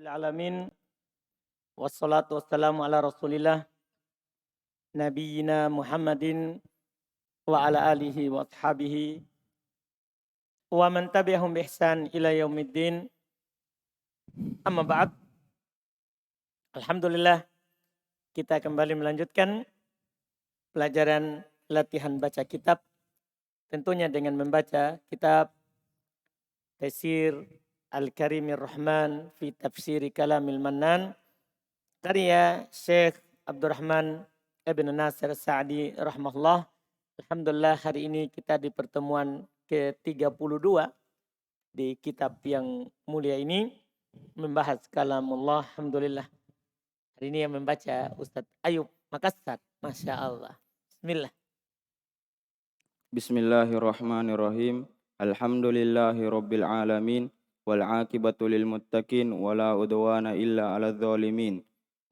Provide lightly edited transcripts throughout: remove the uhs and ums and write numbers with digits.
Alamin. Wassalatu wassalamu ala rasulillah. Nabiyyina Muhammadin wa ala alihi wa ashabihi. Wa man tabi'ahum bi ihsan ila yaumiddin. Amma ba'd. Alhamdulillah kita kembali melanjutkan pelajaran latihan baca kitab. Tentunya dengan membaca kitab Taisir Al-Karimir Rahman fi Tafsiri Kalamil Mannan karya Syekh Abdurrahman Ibn Nasir Sa'di rahimahullah. Alhamdulillah hari ini kita di pertemuan ke-32 di kitab yang mulia ini membahas kalamullah. Alhamdulillah. Hari ini yang membaca Ustadz Ayub Makassar. Masya Allah. Bismillah. Bismillahirrahmanirrahim. Alhamdulillahi rabbil alamin. Wal aqibatu lil muttaqin. Wala udwana illa ala zalimin.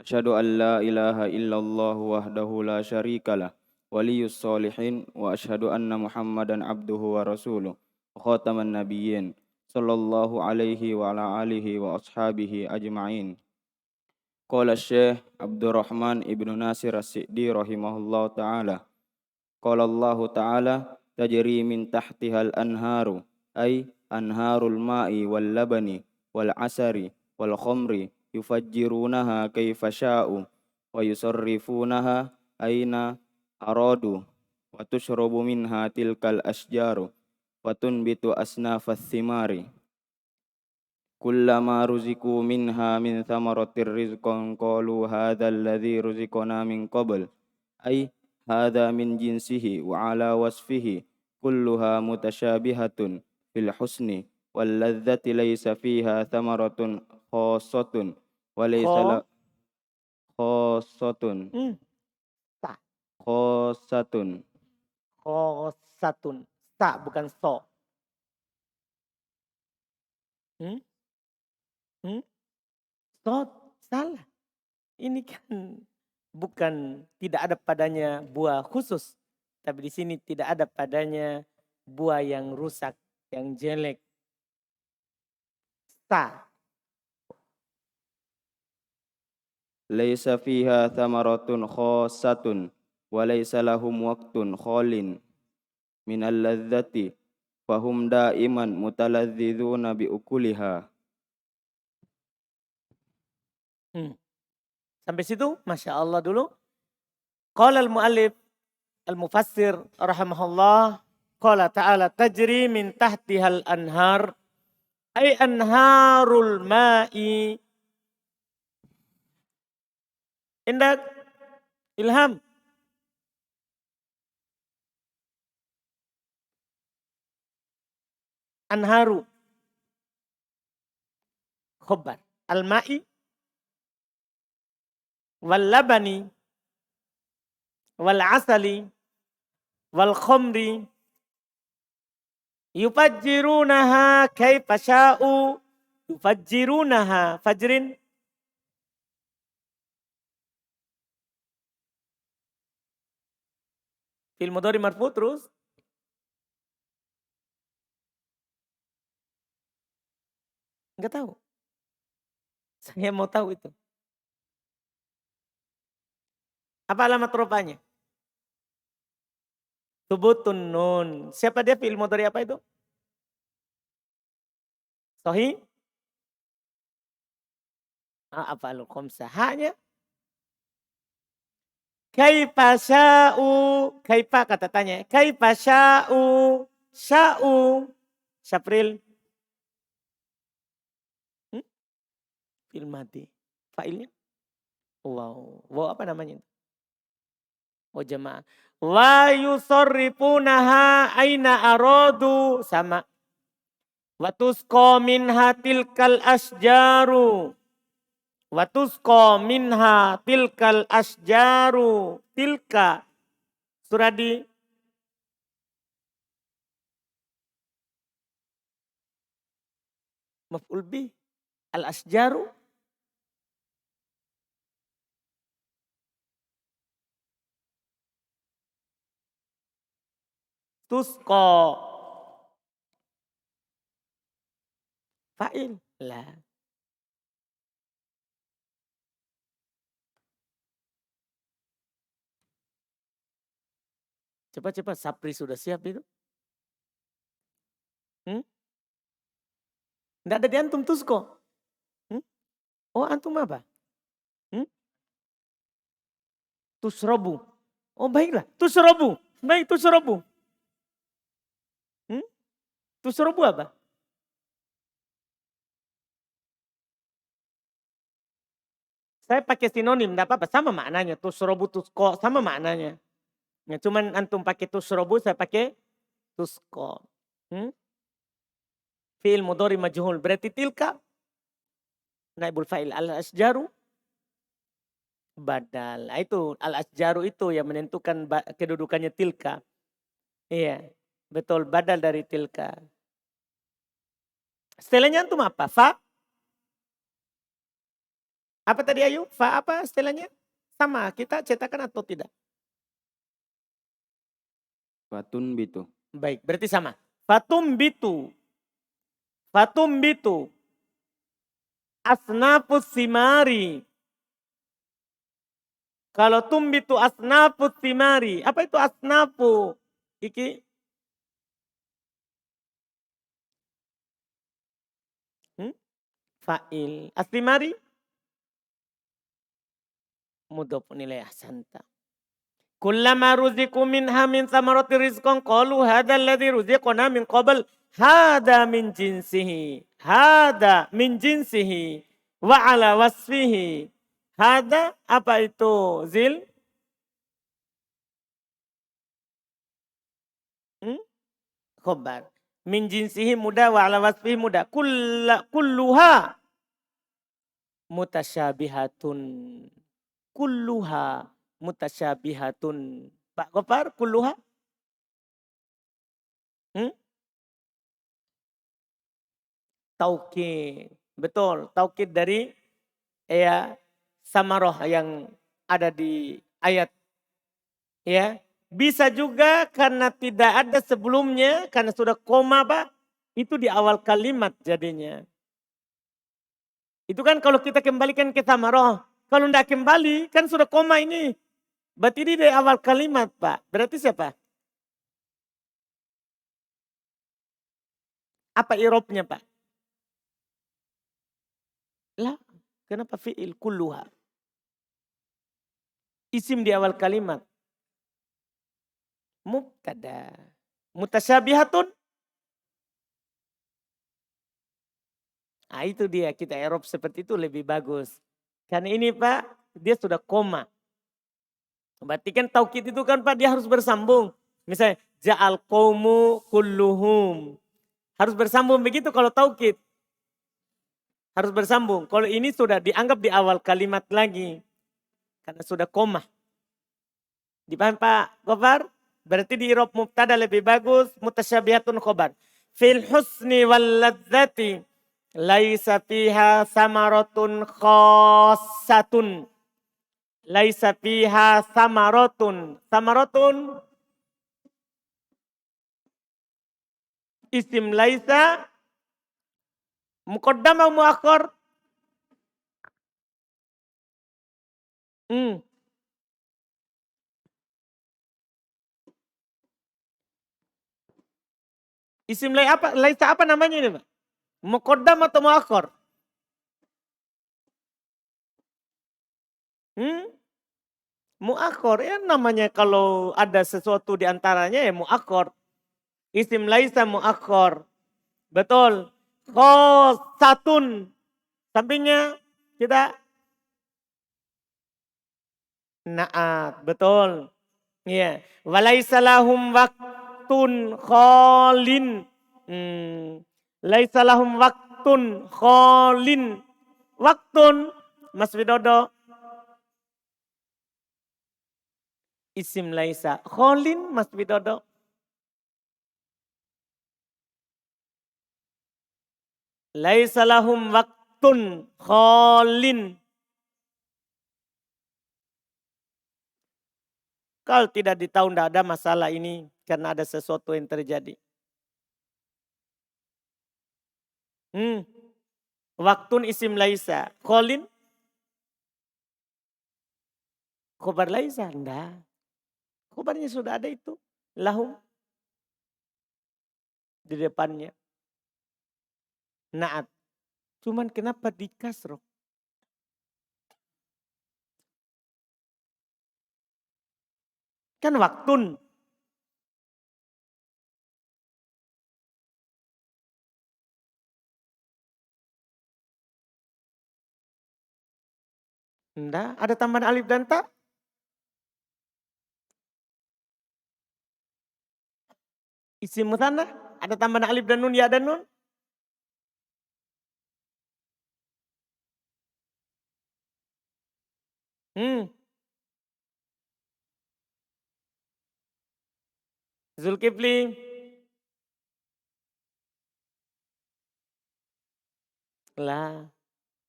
Asyhadu an la ilaha illallah wahdahu la syarikalah. Waliyus solihin. Wa asyhadu anna muhammadan abduhu wa rasuluh. Khataman nabiyyin. Sallallahu alaihi wa ala alihi wa ashabihi ajma'in. Qala Syekh Abdurrahman ibnu Nasir As-Sa'di rahimahullah ta'ala. Qala Allah ta'ala tajri min tahtihal anharu ay anharul ma'i wal labani wal asari wal khamri yufajjirunaha kaifa sya'u wa yusarrifunaha aina aradu wa tushrabu minha tilkal asjaru wa tunbitu asnafas thimari kullama ruziku minha min thamaratir rizqan qalu hadzal ladzi ruziqna min qabl ay hadza min jinsihi wa ala wasfihi kulluha mutasyabihatun fil husni wal ladzati laysa fiha thamaratun khassatun wa laysa la khassatun Ta. khassatun Khosatun. Ta bukan so. So salah. Ini kan bukan tidak ada padanya buah khusus. Tapi di sini tidak ada padanya buah yang rusak, yang jelek. Ta. laysa fiha thamaratun khassatun wa laysa lahum waqtun khalin minal ladzati fahum daiman mutaladzizuna bi ukuliha. Sampai situ Masya Allah dulu. Qala al-mu'allif al-mufassir rahimahullah. Qala ta'ala tajri min tahtihal anhar. Ay anharul ma'i. Indak Ilham. Anharu. Khobar. Al-ma'i. Wal labani. Wal asali. Wal khomri. Yufajjirunaha kaifa sya'u. Yufajjirunaha. Fajrin. Fil mudhari marfu terus. Enggak tahu. Saya mau tahu itu. Apa alamat rupanya? Subutun nun. Siapa dia fi'il mudhari apa itu? Sahih? Af'alul khamsah. Hanya kaifa sya'u. Kaifa kata tanya. Kaifa sya'u. Sya'u. Syafril. Fi'il madi. Fa'ilnya? Wow. Wow apa namanya? Oh jamaah. Wa yusarrifunaha aina aradu. Sama. Wa tusqa minha tilkal asjaru. Wa tusqa minha tilkal asjaru. Tilka. Suradi. Maf'ul bih. Al asjaru. Tusqa. Fa'il. Lah. Cepat-cepat, Sapri sudah siap itu? Hmm? Nggak ada di antum Tusko? Hmm? Oh antum apa? Hmm? Tusrobu. Oh baiklah, tusrobu. Baik, tusrobu. Hmm? Tusrobu apa? Saya pakai sinonim, enggak apa-apa, sama maknanya. Tusrobu, tusko, sama maknanya. Ya, cuman antum pakai tusrobu, saya pakai tusko. Hmm? Fi'il mudhari majhul. Berarti tilka naibul fa'il al-asjaru badal. Nah, itu al-asjaru itu yang menentukan kedudukannya tilka. Iya, betul, badal dari tilka. Setelahnya antum apa? Fa? Apa tadi Ayu? Fa apa setelahnya? Sama, kita cetakan atau tidak? Fatun bitu. Baik, berarti sama. Fatum bitu. Fatum bitu. Asnafus simari. Kalau tumbitu asnafus simari. Apa itu asnafu? Iki? Hmm? Fa'il. Asimari? Mudhaf nilai ahsanta. Kullama ruziku minha min samarati rizqan qalu hadha alladhi ruziqna min qabl hada min jinsihi. Hada min jinsihi wa ala wasfihi. Hada apa itu zil? Hmm? Khobar. Min jinsihi muda wa ala wasfihi muda. Kulluha mutasyabihatun. Kulluha mutasyabihatun. Pak Gopar, kulluha? Hmm? Taukid. Betul, taukid dari ya samaroh yang ada di ayat. Ya, bisa juga karena tidak ada sebelumnya, karena sudah koma Pak, itu di awal kalimat jadinya. Itu kan kalau kita kembalikan ke samaroh. Kalau tidak kembali, kan sudah koma ini. Berarti ini dari awal kalimat Pak. Berarti siapa? Apa irobnya Pak? Lah, kenapa fi'il kulluha? Isim di awal kalimat. Mubtada. Mutasyabihatun. Nah itu dia, kita erob seperti itu lebih bagus. Karena ini Pak, dia sudah koma. Berarti kan taukid itu kan Pak, dia harus bersambung. Misalnya, ja'al qawmu kulluhum. Harus bersambung begitu kalau taukid. Harus bersambung. Kalau ini sudah dianggap di awal kalimat lagi. Karena sudah koma. Dipaham Pak Gofar? Berarti di irob mubtada lebih bagus. Mutasyabihatun khobar. Fil husni wal ladzati. Laisa fiha samaratun khosatun. Laisa fiha samaratun. Samaratun isim laisa. Muqaddam atau muakhir? Isim laisa apa namanya ini Pak? Muqaddam atau muakhir? Muakhir ya namanya kalau ada sesuatu di antaranya ya muakhir. Isim laisa muakhir. Betul. Khosatun. Sampingnya kita naat. Betul. Iya. Walaisa lahum waktun kholin. Laisa lahum waktun kholin. Waktun. Mas Widodo. Isim laisa. Kholin Mas Widodo. Laisa lahum waktun kholin. Kalau tidak ditahu tidak ada masalah ini karena ada sesuatu yang terjadi. Waktun isim laisa. Kholin. Khobar laisa. Enggak. Khobarnya sudah ada itu. lahum di depannya. Naat. Cuman kenapa di kasroh? Kan waktun. Enggak, ada tambahan alif dan ta. Isim mutsanna, ada tambahan alif dan nun, ya dan nun. Hmm. Zulkifli. Lah.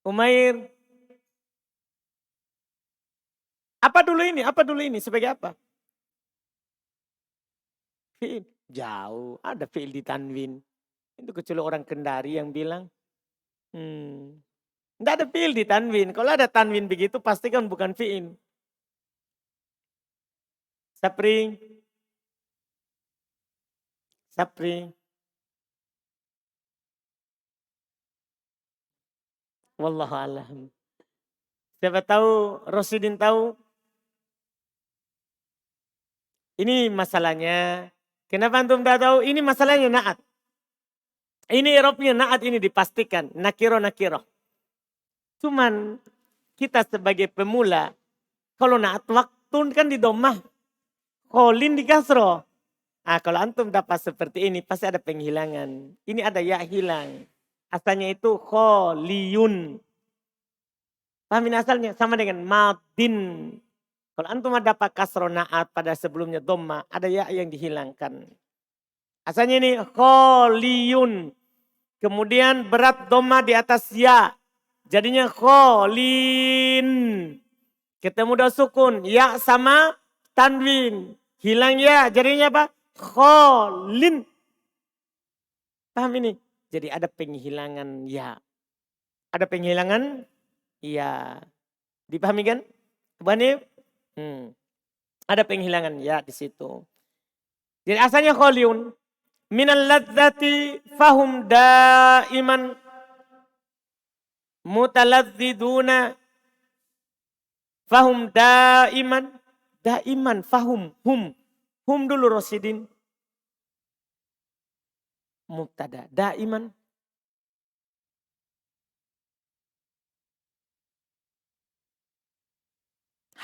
Umair. Apa dulu ini? Apa dulu ini? Sebagai apa? Fi'il. Jauh. Ada fi'il di tanwin. Itu kecuali orang Kendari yang bilang. Tidak ada fi'il di tanwin. Kalau ada tanwin begitu pasti kan bukan fi'il. Sapri. Sapri. Wallahu a'lam. Siapa tahu, Rosidin tahu. Ini masalahnya. Kenapa antum tak tahu? Ini masalahnya naat. Ini Eropnya naat ini dipastikan. Nakiro. Cuman kita sebagai pemula. Kalau naat waktu kan di domah. Kolin di kasro. Kalau antum dapat seperti ini pasti ada penghilangan. Ini ada ya hilang. Asalnya itu kholiyun. Pahamin asalnya sama dengan madin. Kalau antum dapat kasro naat pada sebelumnya dhamma, ada ya yang dihilangkan. Asalnya ini kholiyun. Kemudian berat dhamma di atas ya. Jadinya kholin. Ketemu dah sukun. Ya sama tanwin. Hilang ya. Jadinya apa? Kholin. Paham ini? Jadi ada penghilangan ya. Ada penghilangan ya. Dipahami kan? Bani? Ada penghilangan ya di situ. Jadi asalnya kholiyun. Minal ladzati fahum daiman mutaladziduna. Fahum daiman. Daiman fahum. Hum dulu Rosidin. Mubtada. Daiman.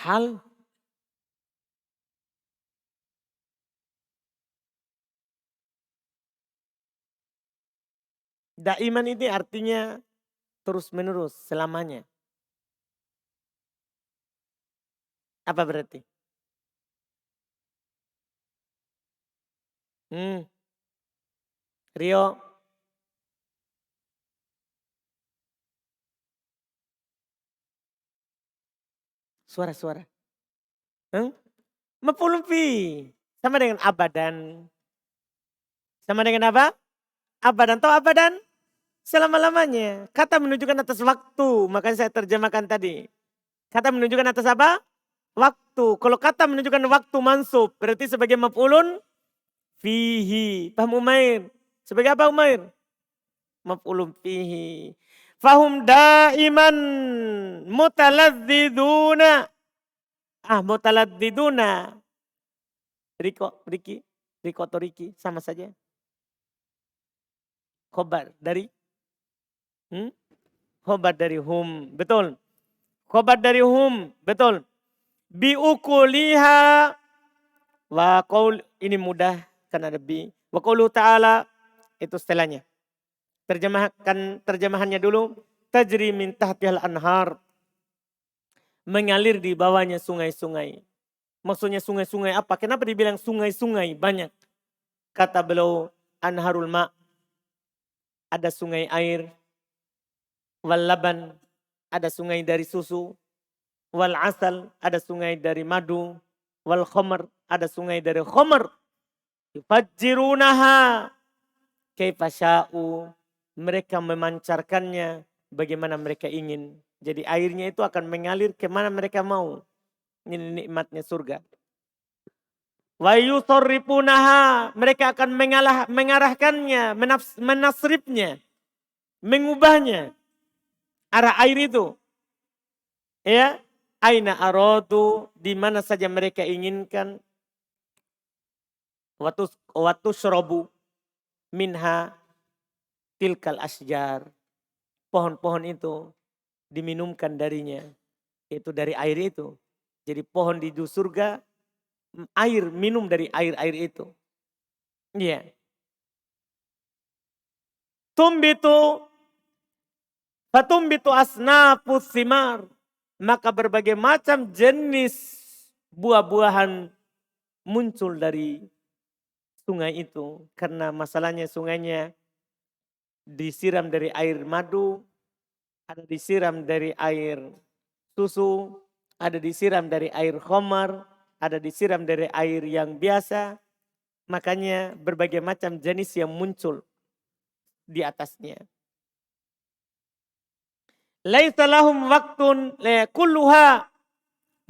Hal. Daiman ini artinya terus menerus selamanya. Apa berarti? Rio. Suara. Maf'ulun fi. Sama dengan abadan. Sama dengan apa? Abadan. Tahu abadan? Selama-lamanya. Kata menunjukkan atas waktu. Makanya saya terjemahkan tadi. Kata menunjukkan atas apa? Waktu. Kalau kata menunjukkan waktu mansub. Berarti sebagai maf'ulun fihi. Paham Umair? Sebagai apa Umair? Maf'ulun fihi. Fahum daiman mutaladziduna. Mutaladziduna. Riko atau Riki sama saja. Khobar dari khobar dari hum, betul. Khobar dari hum, betul. Biukuliha wa qaul, ini mudah karena ada bi. Wa qaulu ta'ala, itu setelahnya. Terjemahannya dulu. Tajri min tahtihal anhar. Mengalir di bawahnya sungai-sungai. Maksudnya sungai-sungai apa? Kenapa dibilang sungai-sungai banyak? Kata beliau, anharul ma'. Ada sungai air. Wal laban, ada sungai dari susu. Wal asal, ada sungai dari madu. Wal khamr, ada sungai dari khamr. Yufajjirunaha kaifa sya'u. Mereka memancarkannya bagaimana mereka ingin. Jadi airnya itu akan mengalir kemana mereka mau. Ini nikmatnya surga. Wa yusarrifunaha, mereka akan mengarahkannya, menasrifnya, mengubahnya. Arah air itu. Ya, aina aradu, di mana saja mereka inginkan. Watu syrobu minha tilkal asjar. Pohon-pohon itu diminumkan darinya. Itu dari air itu. Jadi pohon di surga, air, minum dari air-air itu. Iya. Fatumbitu asnafus simar. Maka berbagai macam jenis buah-buahan muncul dari sungai itu. Karena masalahnya sungainya disiram dari air madu, ada disiram dari air susu, ada disiram dari air khamar, ada disiram dari air yang biasa. Makanya berbagai macam jenis yang muncul di atasnya. Laisa lahum waktun kulluha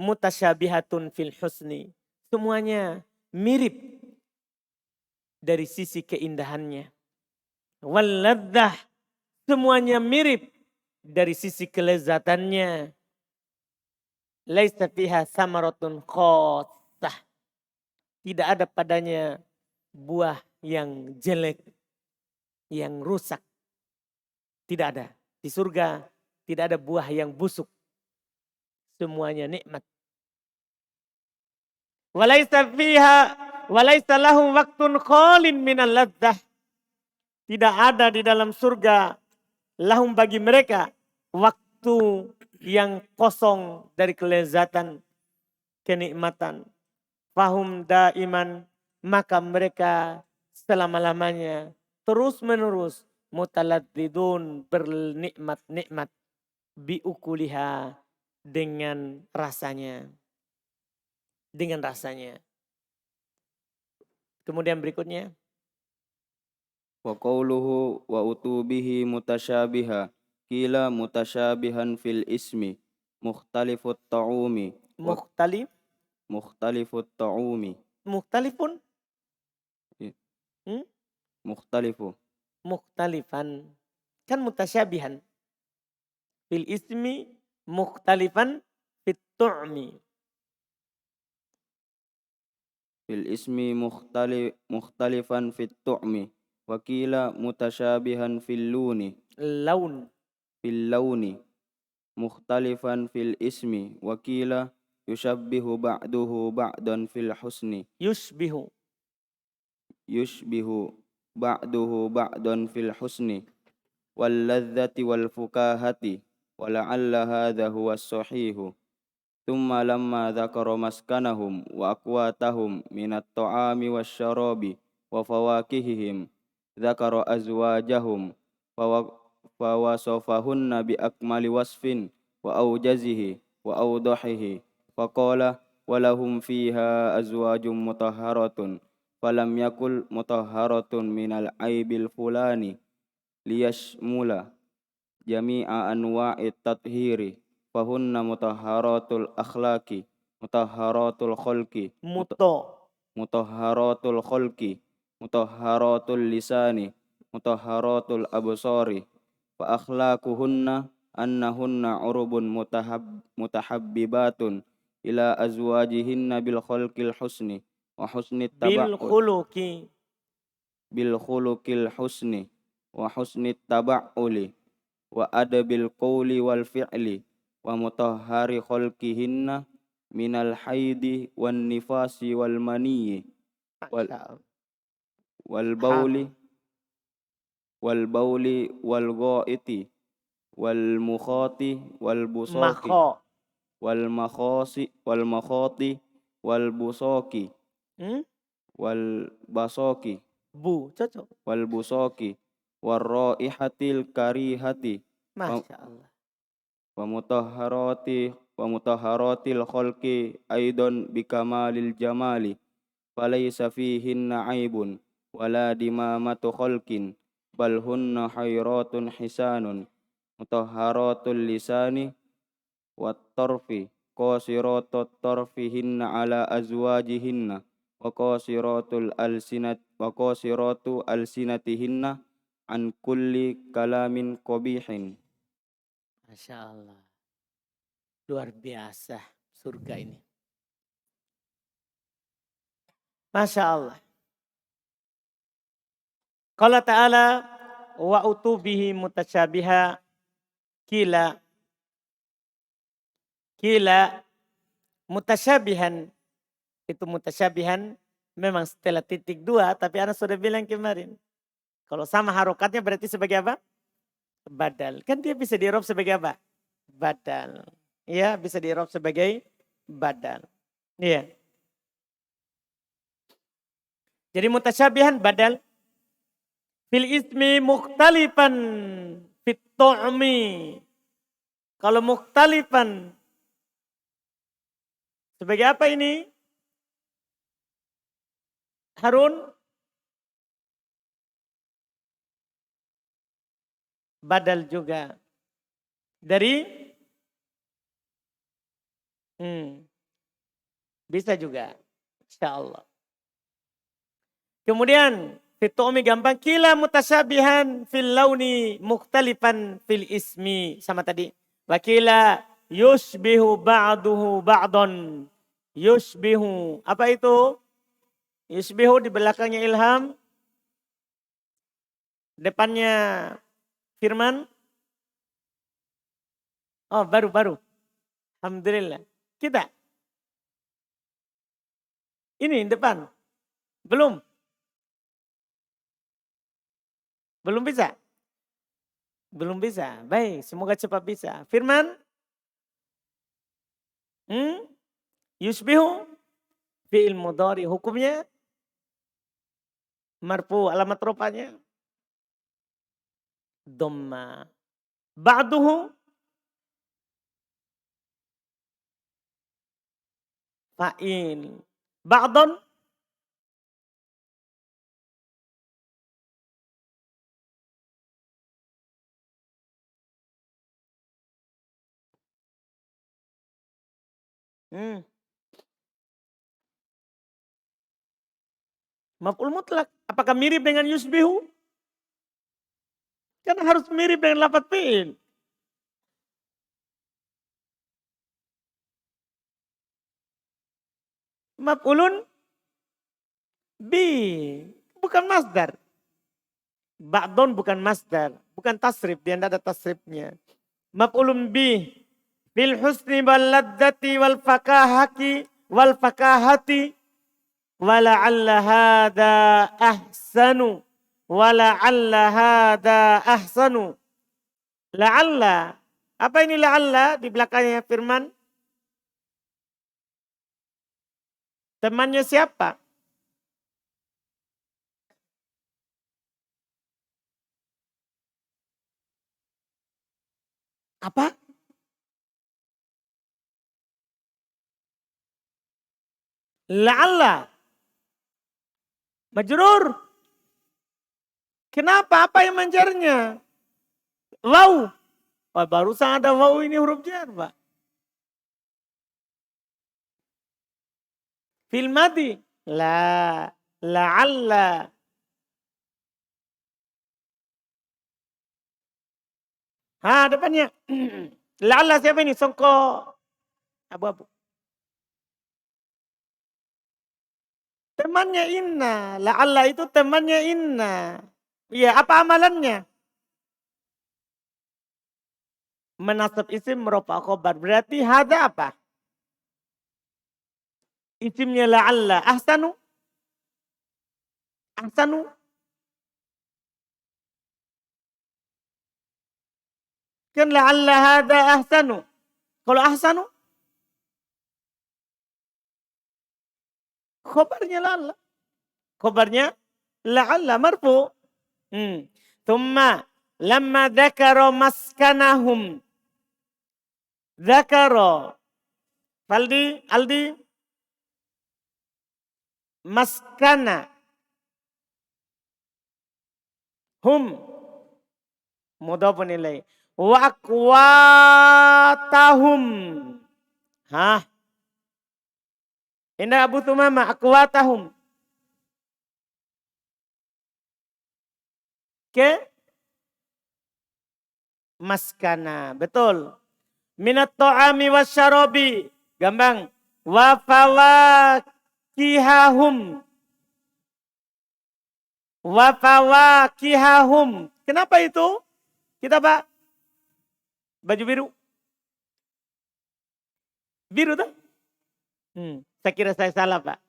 mutasyabihatun fil husni. Semuanya mirip dari sisi keindahannya. Wal ladzah, semuanya mirip dari sisi kelezatannya. Laisa fiha samaratun khassah. Tidak ada padanya buah yang jelek, yang rusak. Tidak ada. Di surga tidak ada buah yang busuk. Semuanya nikmat. Walaisa lahum waktun khalin minal ladzah. Tidak ada di dalam surga lahum bagi mereka waktu yang kosong dari kelezatan, kenikmatan. Fahum daiman, maka mereka selama-lamanya terus menerus mutaladzidun, bernikmat-nikmat biukuliha, dengan rasanya. Dengan rasanya. Kemudian berikutnya. Wa qawluhu wa utubihi mutasyabiha. Kila mutasyabihan fil ismi. Mukhtalifut ta'umi. Wa Mukhtalif. mukhtalifut ta'umi. Mukhtalifun. Ya, Hmm? Mukhtalifu. Mukhtalifan. Kan mutasyabihan. Fil ismi mukhtalifan fit tu'mi. Fil ismi mukhtalifan fit tu'mi. Wa qila mutasyabihan fil luni. Laun. Fil launi. Mukhtalifan fil ismi. Wa qila yushabbihu ba'duhu ba'dan fil husni. Yushbihu. Yushbihu ba'duhu ba'dan fil husni. Wal ladzati wal fukahati. Wa la'alla hadha huwa as-sahihu. Thumma lamma dzakara maskanahum wa aqwatahum minat ta'ami wasyarabi wa fawakihihim dzakara azwajahum fawasafahunna bi akmali wasfin wa aujazihi wa awdahihi faqala walahum fiha azwajum mutahharatun falam yakul mutahharatun minal aibil fulani liyashmula jami'a anwa'it tathhiri fahunna mutahharatul akhlaqi mutahharatul khalqi mutahharatul khalqi mutahharatul lisani mutahharatul absari fa akhlaquhunna annahunna urubun mutahabbibatun ila azwajihinna bil khalqil husni wa husnit Bil khuluqi. bil khuluqil husni wa husnit taba'uli wa adabil qawli wal fi'li wa mutahhari khalqihinna minal haidi wan nifasi wal maniyyi wal wal bauli wal bauli wal ghaiti wal mukhati wal busaqi Makho. wal makhati wal busaqi Hmm? wal basaqi Bu. Cocok. wal busaqi war raihatil karihati Masya Allah. wa mutahharatil khalqi aidan bikamalil jamali falaysa fihinna aibun wala dimamatu khalqin bal hunna hayratun hisanun mutahharatul lisani wat tarfi qasiratut tarfihinna ala azwajihinna wa qasiratu alsinatihinna an kulli kalamin qabihin. Masya Allah. Luar biasa surga ini. Masya Allah. Qala ta'ala wa utubihi mutasyabiha kila mutasyabihan. Itu mutasyabihan memang setelah titik 2, tapi Ana sudah bilang kemarin. Kalau sama harokatnya berarti sebagai apa? Badal. Kan dia bisa di-i'rab sebagai apa? Badal. Iya, bisa di-i'rab sebagai badal. Iya. Jadi mutasyabihan badal. Fil ismi mukhtalifan fit tu'mi. Kalau mukhtalifan sebagai apa ini? Harun? Badal juga. Dari? Bisa juga. Insyaallah. Kemudian fitomi gampang. Kila mutasyabihan fil launi mukhtalifan fil ismi. Sama tadi. Wakila yushbihu ba'duhu ba'don. Yushbihu. Apa itu? Yushbihu di belakangnya ilham. Depannya firman. Oh baru. Alhamdulillah. Kita. Ini depan. Belum bisa? Belum bisa. Baik, semoga cepat bisa. Firman? Yusbihu fi'il mudhari. Hukumnya? Marfu, alamat rupanya? Dhamma. Ba'duhu? Fa'il. Ba'don? Maf'ul mutlak. Apakah mirip dengan yusbihu? Kan harus mirip dengan lafaz fi'il. Maf'ulun bi. Bukan masdar. Ba'don bukan masdar. Bukan tasrif. Dia tidak ada tasrifnya. Maf'ulun bi. Bil husni wal ladzati wal fakahati. Wala'alla hadha ahsanu. Wala'alla hadha ahsanu. La'alla. Apa ini la'alla? Di belakangnya firman. Temannya siapa? Apa? La'alla. Majrur. Kenapa? Apa yang menjarnya? Waw. Oh, barusan ada waw ini huruf jar, Pak. Fil madi. La. La'alla. Depannya. La'alla siapa ini? Songko. Abu-abu. Temannya inna. La'alla itu temannya inna. Iya, apa amalannya? Menasab isim merupakan khobar. Berarti hada apa? Isimnya la'alla. Ahsanu. Ahsanu. Kan la'alla hada ahsanu. Kalau ahsanu. Khobarnya la'alla. Khobarnya la'alla marfu. Thumma lamma dzakara maskanahum. Dzakara. Aldi. Maskana. Hum. Mudhafun ilaih. Wa aqwatahum. Inna Abu Thumama akwatahum. Ke maskana. Betul. Minat ta'ami wasyarabi. Gampang. Wa fawakihahum. Wa fawakihahum. Kenapa itu? Kita Pak. Baju biru. Biru tuh? Saya kira saya salah Pak.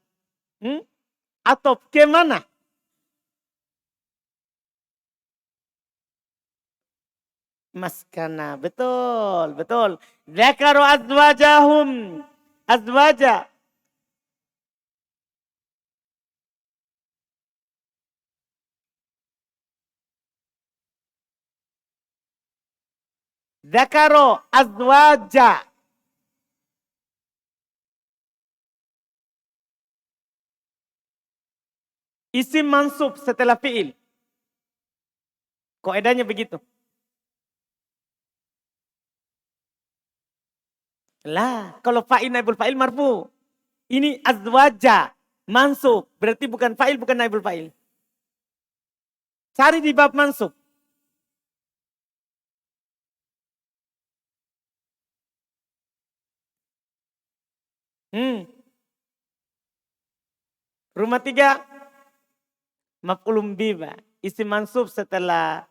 Atau kemana? Maskana. Betul. Betul. Dzakaru azwajahum. Azwaja. Dzakaro azwaja. Isim mansub setelah fi'il. Kaidahnya begitu. Lah, kalau fa'il naibul fa'il marfu. Ini azwaja mansub. Berarti bukan fa'il, bukan naibul fa'il. Cari di bab mansub. Rumah 3. Maf'ulun bi, Pak. Isim mansub setelah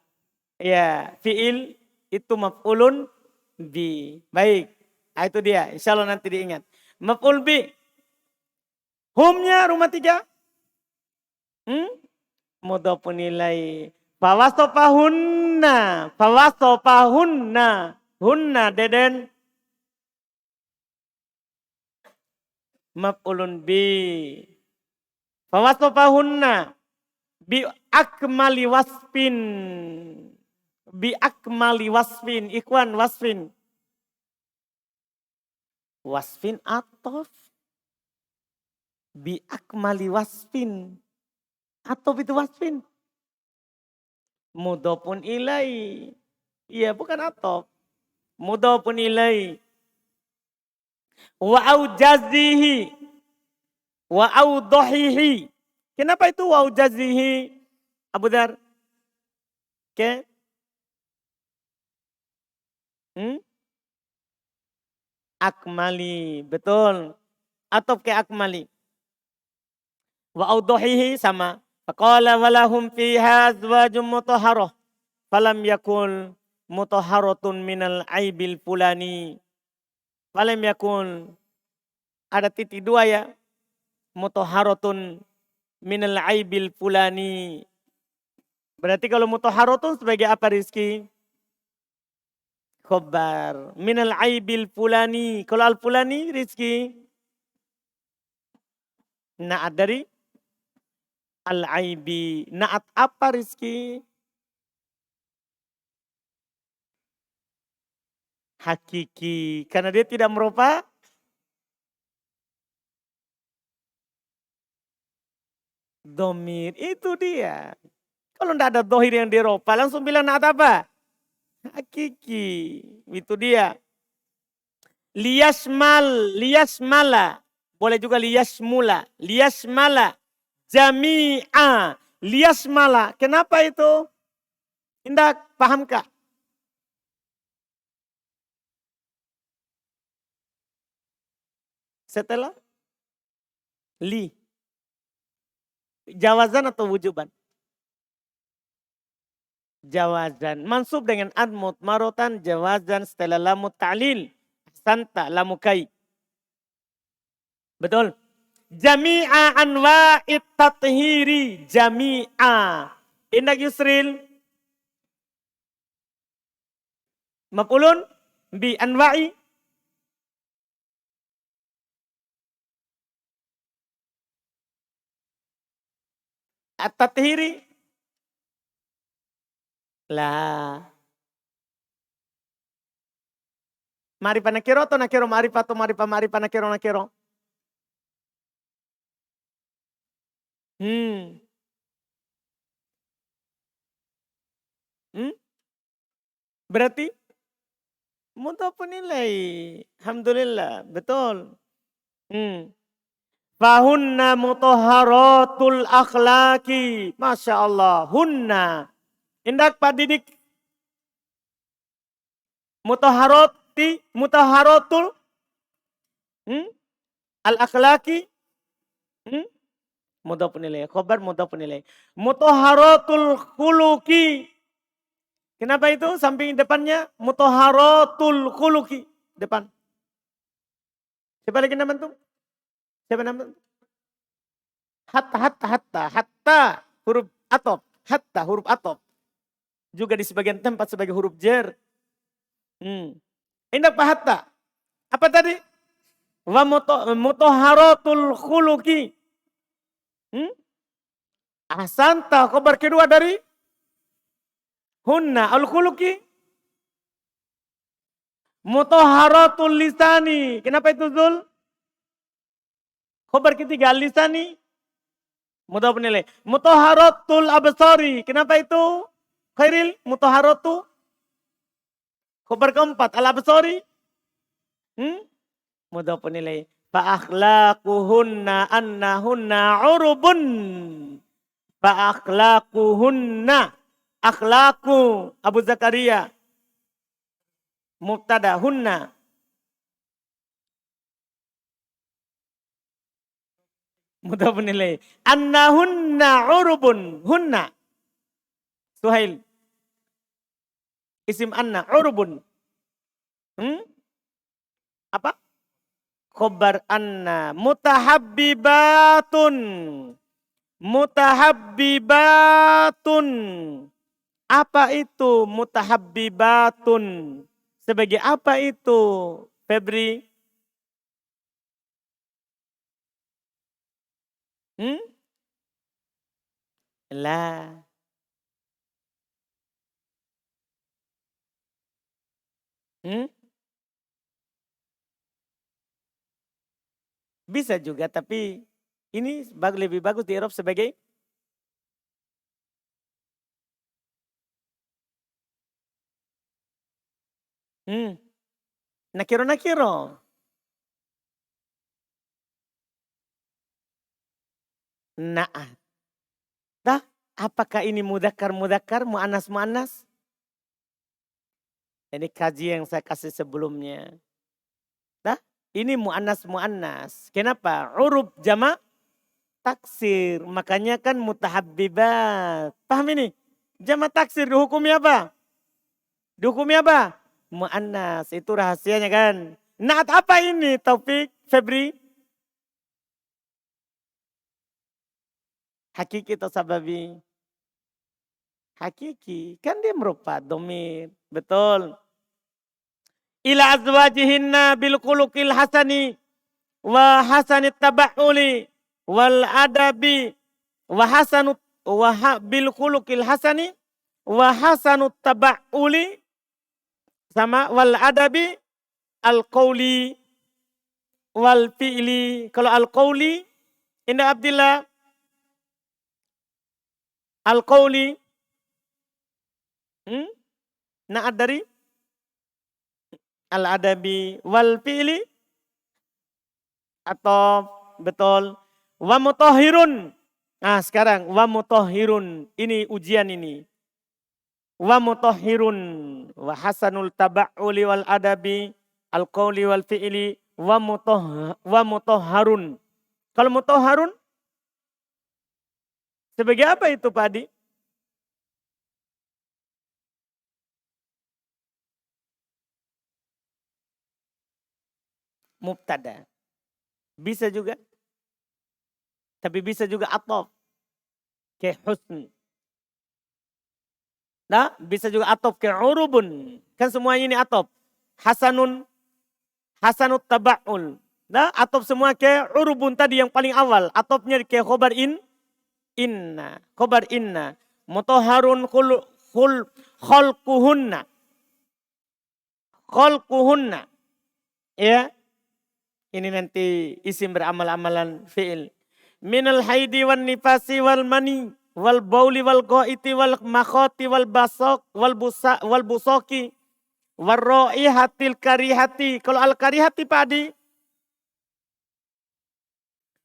ya fi'il itu maf'ulun bi. Baik. Nah, itu dia. Insya Allah nanti diingat. Maf'ul bi. Humnya rumah 3. Mudhafun ilai. Fawasofahunna. Fawasofahunna. Hunna deden. Maf'ulun bi. Fawasofahunna. Bi akmali wasfin. Bi akmali wasfin. Ikhwan wasfin. Wasfin atof. Bi akmali wasfin. Atof itu wasfin. Mudhafun ilai. Iya bukan atof. Mudhafun ilai. Wa aujazihi. Wa audohihi. Kenapa itu wa aujazihi? Abu Dar. Oke. Akmali. Betul. Atof ke akmali. Wa audohihi sama. Faqala walahum fiha azwajum mutahharah. Falam yakul mutahharatun minal aibil fulani. Falam yakul. Ada titik 2 ya. Mutahharatun minal aibil fulani. Berarti kalau mutahharatun sebagai apa Rizki? Khobar. Minal aibil fulani. Kalau al fulani Rizki? Na'at dari al-aibi. Na'at apa Rizki? Hakiki. Karena dia tidak merupa domir. Itu dia. Kalau tidak ada dohir yang diropa, langsung bilang na'at apa? Hakiki. Itu dia. Liyasmala. Boleh juga liyasmula. Liyasmala. Jami'a. Liyasmala. Kenapa itu? Indah, pahamkah? Setelah li. Jawazan atau wujuban? Jawazan. Mansub dengan admut marotan jawazan setelah lamut ta'lil. Santa lamukai. Betul. Jami'a anwa'it tathiri. Jami'a. Indak yusril. Maf'ulun bi anwa'i. At-tathiri. Lah. Ma'rifah nakiro atau nakiro ma'rifah atau ma'rifah nakiro nakiro? Berarti mudhafun ilai. Alhamdulillah, betul. Fahunna mutahharatul akhlaki. Masya Allah. Hunna. Indak Pak Didik. Mutahharatul al akhlaki. Mudhafun ilaih. Khobar mudhafun ilaih. Mutahharatul khuluki. Kenapa itu samping depannya? Mutahharatul khuluki. Depan. Siapa lagi nama itu? Siapa nama? Hatta. Huruf atop. Hatta huruf atop. Juga di sebagian tempat sebagai huruf jer. Indah Pak hatta. Apa tadi? Wa mutahharatul khuluki. Ahsanta. Khabar kedua dari hunna al-khuluki. Mutahharatul lisani. Kenapa itu Zul? Khabar ketiga al-lisani. Mudhafun ilaih. Mutahharatul absari. Kenapa itu? Khairil mutahharatu. Khabar keempat al-absari. Mudhafun ilaih. Fa akhlaquhunna annahunna urubun. Fa akhlaquhunna. Akhlaqu Abu Zakaria. Mubtada hunna. Mudhafun ilaih. Annahunna urubun. Hunna. Suhail. Isim anna urubun. Apa? Khobar anna. Mutahabbibatun. Mutahabbibatun. Apa itu mutahabbibatun? Sebagai apa itu, Febri? Lah. Bisa juga, tapi ini lebih bagus di Eropa sebagai nakiro. Na'at. Dah, apakah ini mudzakkar, muannas? Ini kaji yang saya kasih sebelumnya. Dah, ini muannas. Kenapa? Urub jamak taksir. Makanya kan mutahabbibat. Paham ini? Jamak taksir dihukumi apa? Muannas. Itu rahasianya kan. Na'at apa ini Taufik, Febri? Hakiki atau sababi? Hakiki. Kan dia merupakan domir. Betul. Ila azwajihinna bil khuluqil hasani wa hasanit taba'uli wal adabi wa hasanut bil khuluqil hasani wa hasanut taba'uli sama wal adabi al qawli wal fi'li. Kalau al qawli Indah Abdillah al qawli na'at dari al adabi wal fi'li atau betul wa mutahhirun. Nah, sekarang wa mutahhirun, ini ujian ini. Wa mutahhirun wa hasanul taba'uli wal adabi al qawli wal fi'li wa mutahharun. Kalau mutahharun sebagai apa itu Pak Adi? Mubtada. Bisa juga. Tapi bisa juga atop. Kayak husn. Nah, bisa juga atop kayak urubun. Kan semuanya ini atop. Hasanut taba'ul. Nah, atop semua kayak urubun tadi yang paling awal. Atopnya kayak khobar inna. Khobar inna. Mutahharun khalquhunna. Ya. Ini nanti isim beramal-amalan fi'il. Minal haidi wan nifasi wal mani wal bauli wal qaiti wal makhati wal basok wal busoki wal raihatil karihati. Kalau al karihati Pak Adi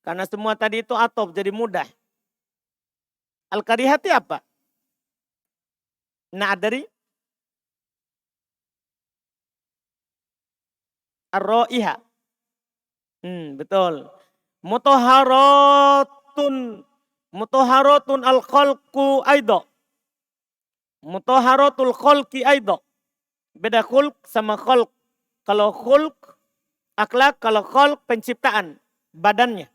Karena semua tadi itu atop jadi mudah. Al-karihati apa? Na'at dari ar-ra'iha. Betul. Mutahharatun al-khalqu aidha. Mutahharatul khalqi aidha. Beda khulq sama khalq. Kalau khulq akhlak, kalau khalq penciptaan badannya.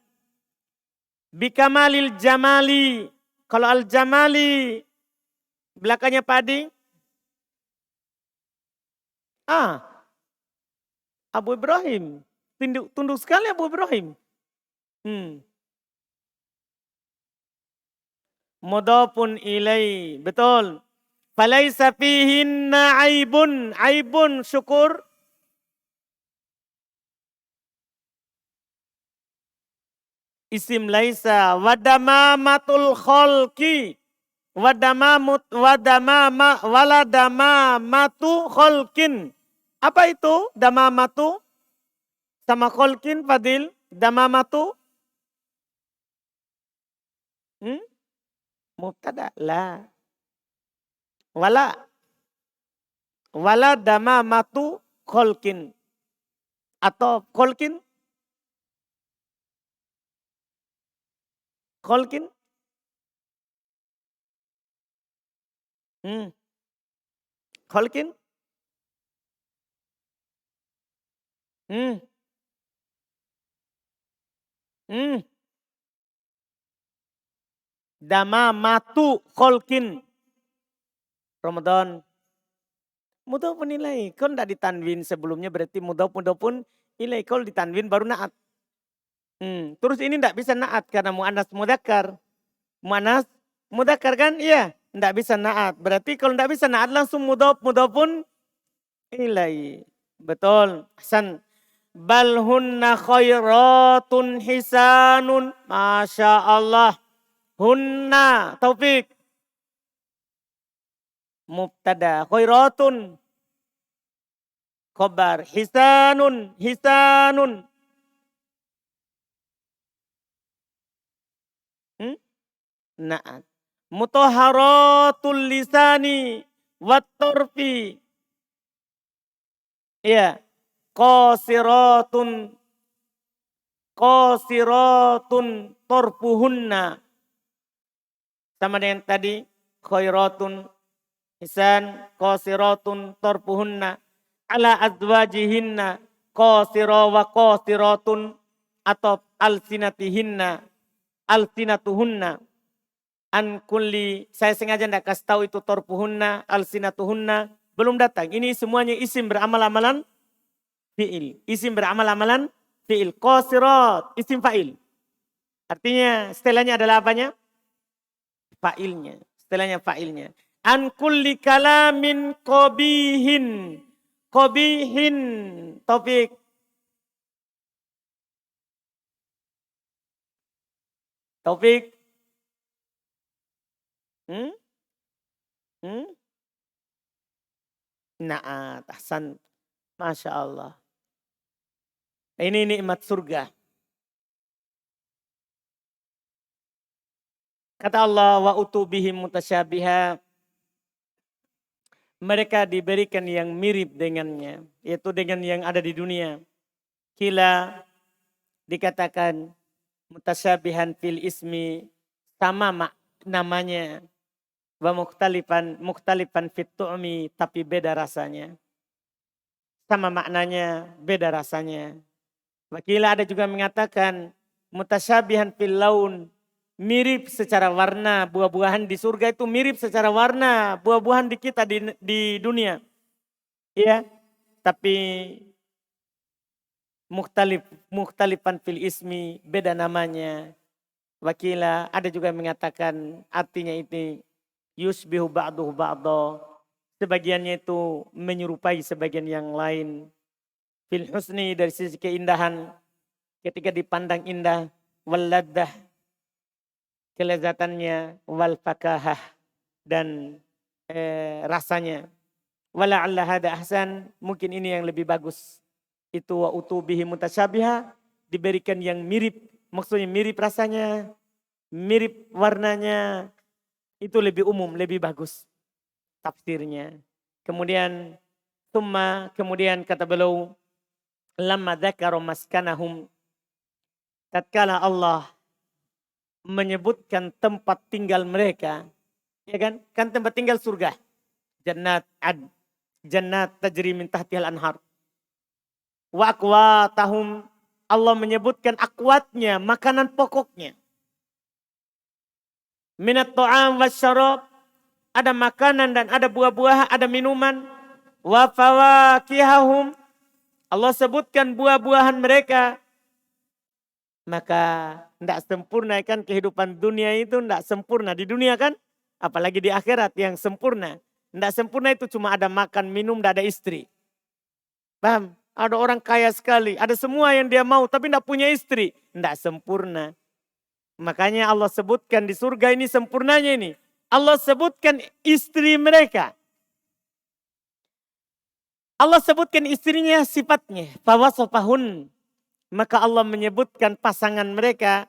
Bikamalil jamali. Kalau al-jamali belakangnya padi. Abu Ibrahim. Tunduk sekali Abu Ibrahim. Mudhafun ilai. Betul. Falaisa fihinna aibun. Aibun syukur. Isim laisa. Wadamamatul khalqi. Waladamamatu khalqin. Apa itu damamatu sama khalqin, Fadil? Damamatu? Mubtada. La. Wala damamatu khalqin. Atau khalqin? Khalqin? Khalqin? Damamatu khalqin. Ramadan. Mudhafun ilai. Kalau tidak ditanwin sebelumnya berarti mudhafun ilai. Kalau ditanwin baru naat. Terus ini tidak bisa naat karena mu'annas mudzakkar. Mu'annas mudzakkar kan? Iya. Tidak bisa naat. Berarti kalau tidak bisa naat langsung mudhafun ilai. Betul. Hasan. Bal hunna khairatun hisanun. Masya Allah. Hunna. Taufik. Mubtada. Khairatun. Khobar. Hisanun. Naat. Mutahharatul lisani. Wattorfi. Iya. Qasiratun torfuhunna. Sama dengan tadi. Khairatun. Hisan. Qasiratun torfuhunna. Ala azwajihinna. Qasira wa qasiratun. Atau alsinatihinna. Alsinatuhunna. An kulli. Saya sengaja tidak kasih tahu itu torfuhunna. Alsinatuhunna. Belum datang. Ini semuanya isim beramal-amalan fi'il. Isim beramal-amalan fi'il. Qasirat, isim fa'il. Artinya setelahnya adalah apanya? Fa'ilnya. Setelahnya fa'ilnya. An kulli kalamin qabihin. Qabihin. Taufik. Taufik. Naat, ahsan. Masya Allah. Ini nikmat surga. Kata Allah, wa utubihim mutasyabiha. Mereka diberikan yang mirip dengannya. Yaitu dengan yang ada di dunia. Kila dikatakan mutasyabihan fil ismi. Sama namanya. Wa mukhtalifan fit tu'mi. Tapi beda rasanya. Sama maknanya, beda rasanya. Wakila ada juga mengatakan mutasyabihan fil laun, mirip secara warna. Buah-buahan di surga itu mirip secara warna buah-buahan di kita di dunia. Iya, tapi mukhtalifan fil ismi, beda namanya. Wakila ada juga mengatakan artinya itu yusbihu ba'duhu ba'da. Sebagiannya itu menyerupai sebagian yang lain. Fil husni dari sisi keindahan. Ketika dipandang indah. Wal laddah. Kelezatannya. Wal fakahah. Dan rasanya. Wala'alla hada ahsan. Mungkin ini yang lebih bagus. Itu wa utubihi mutasyabiha. Diberikan yang mirip maksudnya mirip rasanya, mirip warnanya, itu lebih umum, lebih bagus tafsirnya. Kemudian kemudian kata beliau, lamma dzakara maskanahum, tatkala Allah menyebutkan tempat tinggal mereka, ya kan? Kan tempat tinggal surga. Jannat tajri min tahtihal anhar. Wa aqwatahum, Allah menyebutkan akwatnya, makanan pokoknya. Minat ta'am wasyarab, ada makanan dan ada buah-buah, ada minuman. Wa fawakihahum, Allah sebutkan buah-buahan mereka. Maka tidak sempurna kan kehidupan dunia itu, tidak sempurna di dunia kan. Apalagi di akhirat yang sempurna. Tidak sempurna itu cuma ada makan, minum, tidak ada istri. Paham? Ada orang kaya sekali, ada semua yang dia mau tapi tidak punya istri. Tidak sempurna. Makanya Allah sebutkan di surga ini sempurnanya ini. Allah sebutkan istri mereka. Allah sebutkan istrinya sifatnya. Fawasofahun. Maka Allah menyebutkan pasangan mereka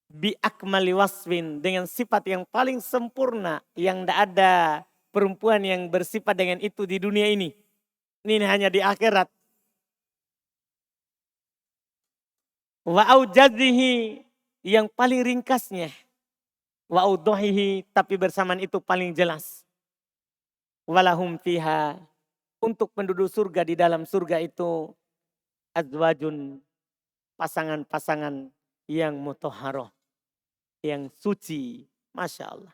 bi akmali waswin, dengan sifat yang paling sempurna, yang tidak ada perempuan yang bersifat dengan itu di dunia ini. Ini hanya di akhirat. Wa aujazihi, yang paling ringkasnya. Wa audohihi, tapi bersamaan itu paling jelas. Walahum fiha, untuk penduduk surga di dalam surga itu azwajun, pasangan-pasangan yang mutahharoh, yang suci. Masya Allah.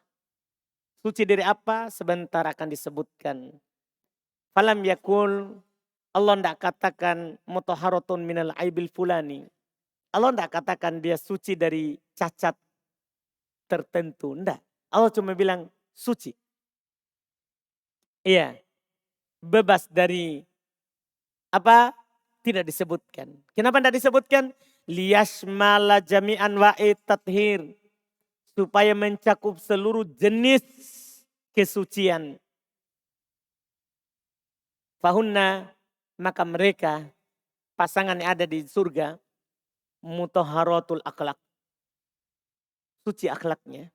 Suci dari apa? Sebentar akan disebutkan. Falam yakul, Allah tidak katakan mutahharotun minal aibil fulani. Allah tidak katakan dia suci dari cacat tertentu. Tidak. Allah cuma bilang suci. Iya. Bebas dari apa? Tidak disebutkan. Kenapa tidak disebutkan? Liyashmala jami'an wa'id tathir. Supaya mencakup seluruh jenis kesucian. Fahunna, maka mereka, pasangan yang ada di surga, mutahharatul akhlak. Suci akhlaknya.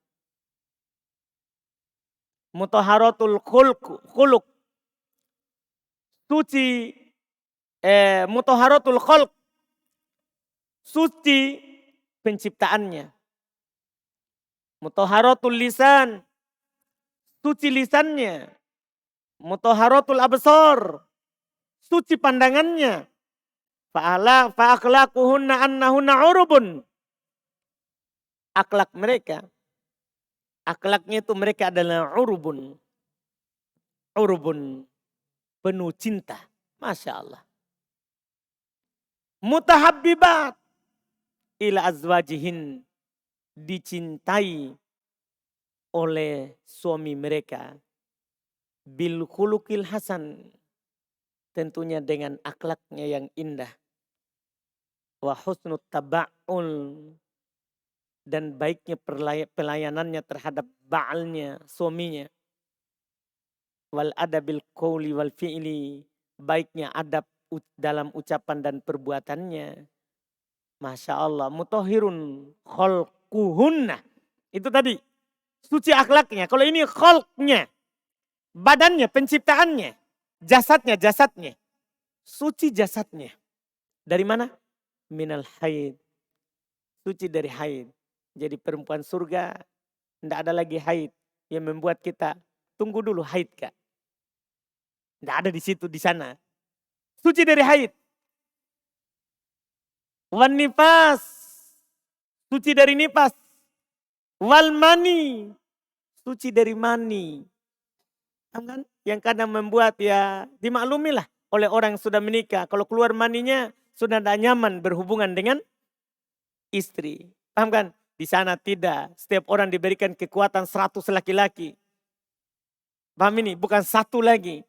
Mutahharatul khuluq. Suci mutahharatul khalq, suci penciptaannya. Mutahharatul lisan, suci lisannya. Mutahharatul absar, suci pandangannya. Fa'akhlaquhunna annahunna urubun. Akhlak mereka, akhlaknya itu mereka adalah urubun. Urubun, penuh cinta. Masya Allah. Mutahabbibat ila azwajihin, dicintai oleh suami mereka. Bil khuluqil hasan, tentunya dengan akhlaknya yang indah. Wa husnut taba'ul, dan baiknya pelayanannya terhadap ba'alnya, suaminya. Wal adabil qawli wal fi'li, baiknya adab dalam ucapan dan perbuatannya. Masya Allah. Mutahhirun khalquhunna. Itu tadi. Suci akhlaknya. Kalau ini khalqnya. Badannya, penciptaannya. Jasadnya. Suci jasadnya. Dari mana? Minal haid. Suci dari haid. Jadi perempuan surga, tidak ada lagi haid yang membuat kita tunggu dulu haid kak. Tidak ada di situ, di sana. Suci dari haid. Wan nifas, suci dari nifas. Wal mani, suci dari mani. Kan? Yang kadang membuat ya dimaklumilah oleh orang yang sudah menikah. Kalau keluar maninya sudah tidak nyaman berhubungan dengan istri. Paham kan? Di sana tidak. Setiap orang diberikan kekuatan 100 laki-laki. Paham ini? Bukan satu lagi.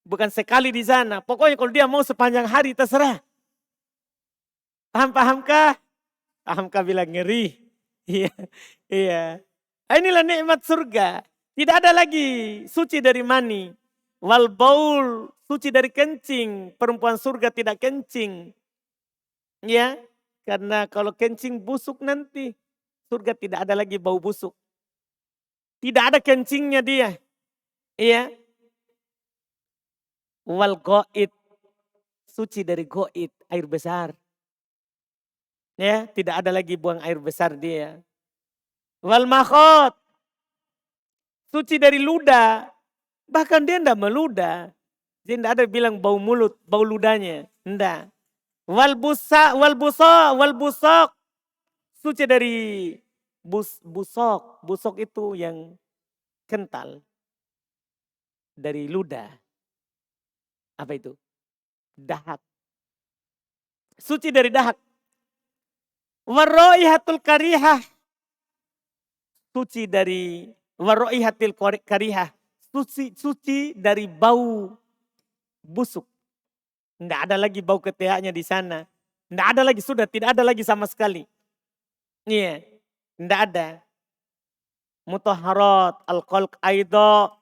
Bukan sekali di sana. Pokoknya kalau dia mau sepanjang hari terserah. Pahamkah? Pahamkah bilang ngeri. Iya. Iya. Inilah nikmat surga. Tidak ada lagi suci dari mani. Wal baul, suci dari kencing. Perempuan surga tidak kencing. Ya. Karena kalau kencing busuk nanti, surga tidak ada lagi bau busuk. Tidak ada kencingnya dia. Iya. Wal goit, suci dari goit, air besar. Ya, tidak ada lagi buang air besar dia. Wal makhot, suci dari ludah. Bahkan dia tidak meludah. Dia tidak ada bilang bau mulut, bau ludahnya. Tidak. Wal busok, suci dari busok. Busok itu yang kental. Dari ludah. Apa itu? Dahak. Suci dari dahak. Warroihatul karihah. Suci dari warroihatil karihah. Suci dari bau busuk. Tidak ada lagi bau ketiaknya di sana. Tidak ada lagi, sudah tidak ada lagi sama sekali. Iya, tidak ada. Mutahharat, al-khalq aidha.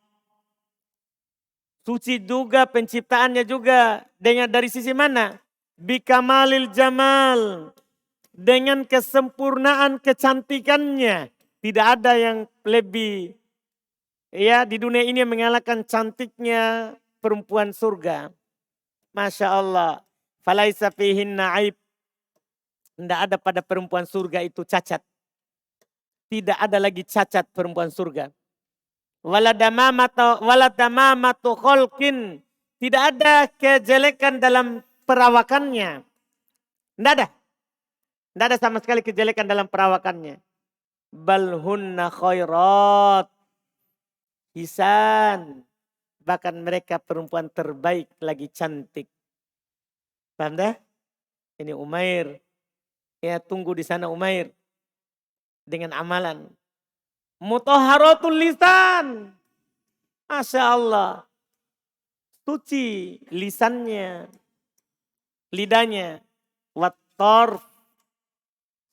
Suci juga penciptaannya juga. Dengan dari sisi mana? Bikamalil jamal. Dengan kesempurnaan kecantikannya. Tidak ada yang lebih, ya, di dunia ini yang mengalahkan cantiknya perempuan surga. Masya Allah. Falaisa fihinna aib. Tidak ada pada perempuan surga itu cacat. Tidak ada lagi cacat perempuan surga. Waladamamatu kholkin. Tidak ada kejelekan dalam perawakannya. Tidak ada. Tidak ada sama sekali kejelekan dalam perawakannya. Balhunna khairat. Hisan. Bahkan mereka perempuan terbaik lagi cantik. Paham dah? Ini Umair. Ya, tunggu di sana Umair. Dengan amalan. Mutahharatul lisan. Masya Allah. Suci lisannya. Lidahnya. Wattorf.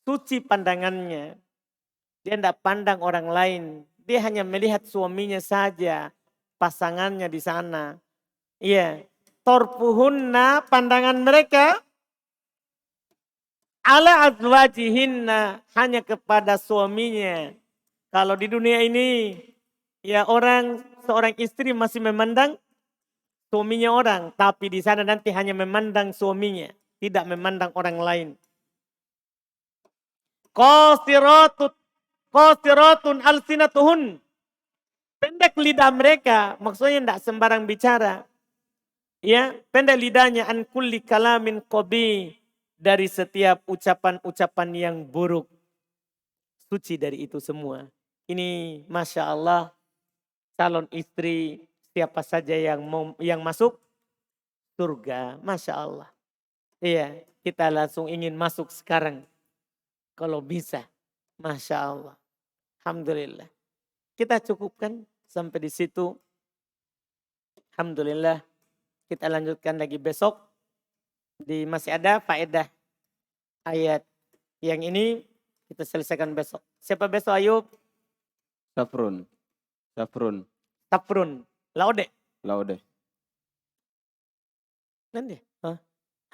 Suci pandangannya. Dia tidak pandang orang lain. Dia hanya melihat suaminya saja. Pasangannya di sana. Iya. Torpuhunna, pandangan mereka. Ala azwajihinna, hanya kepada suaminya. Kalau di dunia ini, ya seorang istri masih memandang suaminya orang. Tapi di sana nanti hanya memandang suaminya. Tidak memandang orang lain. Qasiratun alsinatuhun. Pendek lidah mereka, maksudnya tidak sembarang bicara. Ya, pendek lidahnya an kulli kalamin qabi, dari setiap ucapan-ucapan yang buruk. Suci dari itu semua. Ini Masya Allah, calon istri siapa saja yang masuk surga. Masya Allah. Iya, kita langsung ingin masuk sekarang. Kalau bisa. Masya Allah. Alhamdulillah. Kita cukupkan sampai di situ. Alhamdulillah. Kita lanjutkan lagi besok. Masih ada faedah ayat yang ini kita selesaikan besok. Siapa besok Ayub? Safrun. Tafrun. Laude. Nanti.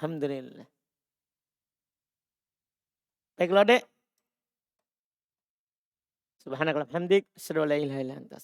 Alhamdulillah. Baik Laude. Subhanakallahumma hamdik. Asyhadu an la ilaha illa anta.